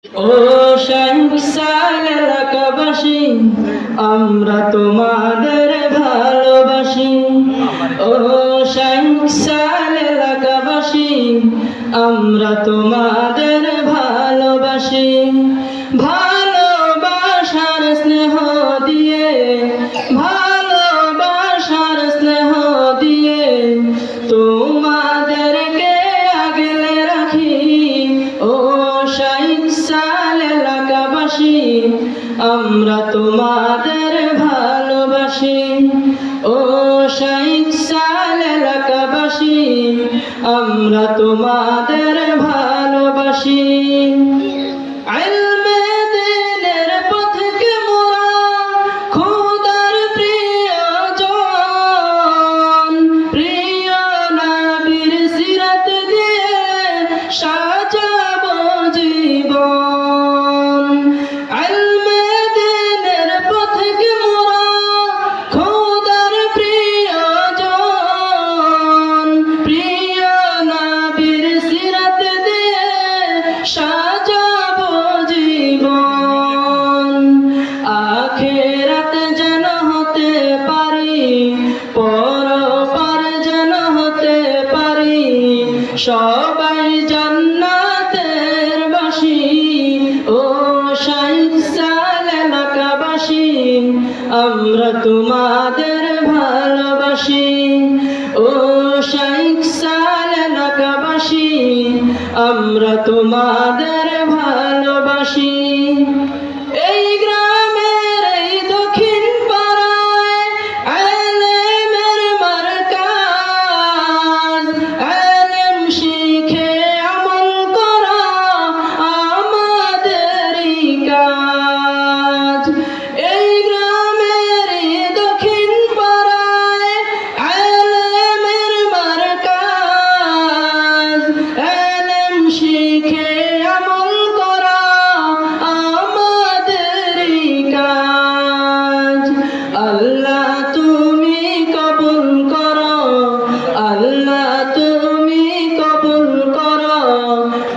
ও শাইখসাল এলাকাবাসী, আমরা তোমাদের ভালোবাসি। ও শাইখসাল এলাকাবাসী, আমরা তোমাদের ভালোবাসি। ভালোবাসার স্নেহ দিয়ে, ভালোবাসার স্নেহ দিয়ে তোমাদেরকে আগলে রাখি। ও শাইখসাল এলাকাবাসী, আমরা তোমাদের ভালোবাসি। ও শাইখসাল এলাকাবাসী, আমরা তোমাদের ভালোবাসি। ইলমে দ্বীনের পথকে মোরা খোদার প্রিয়জন, প্রিয় নবীর সিরাত দিয়ে সাজাবো জীবন। ইলমে দ্বীনের পথকে মোরা খোদার প্রিয়জন, প্রিয় নবীর সিরাত দিয়ে সাজাবো জীবন। আখিরাত যেন হতে পারি, পরপার যেন হতে পারি, সবাই জান্নাতের বাসী। ও শাইখসাল এলাকাবাসী, আমরা তোমাদের ভালোবাসি। ও শাইখসাল এলাকাবাসী, আমরা তোমাদের ভালোবাসি। এই গ্রামের এই দক্ষিণ পাড়ায় ইলমের মারকাজ, ইলম শিখে আমল করা আমাদেরই কাজ। এই গ্রামের এই দক্ষিণ পাড়ায় ইলমের মারকাজ, ইলম শিখে আমল করা আমাদেরই কাজ। আল্লাহ তুমি কবুল করো, আল্লাহ তুমি কবুল করো,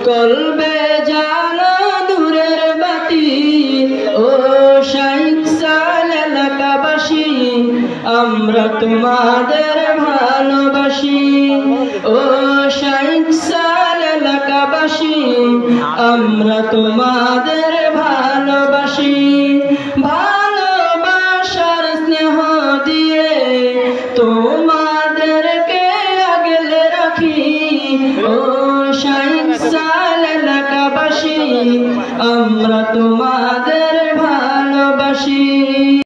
কলবে জ্বালা নূরের বাতি। ও শাইখসাল এলাকাবাসী, আমরা তোমাদের ভালোবাসি। ও শাইখসাল এলাকাবাসী, আমরা তোমাদের ভালোবাসি। ভালোবাসার স্নেহ দিয়ে তোমাদেরকে আগলে রাখি। ও শাইখসাল এলাকাবাসী, আমরা তোমাদের ভালোবাসি।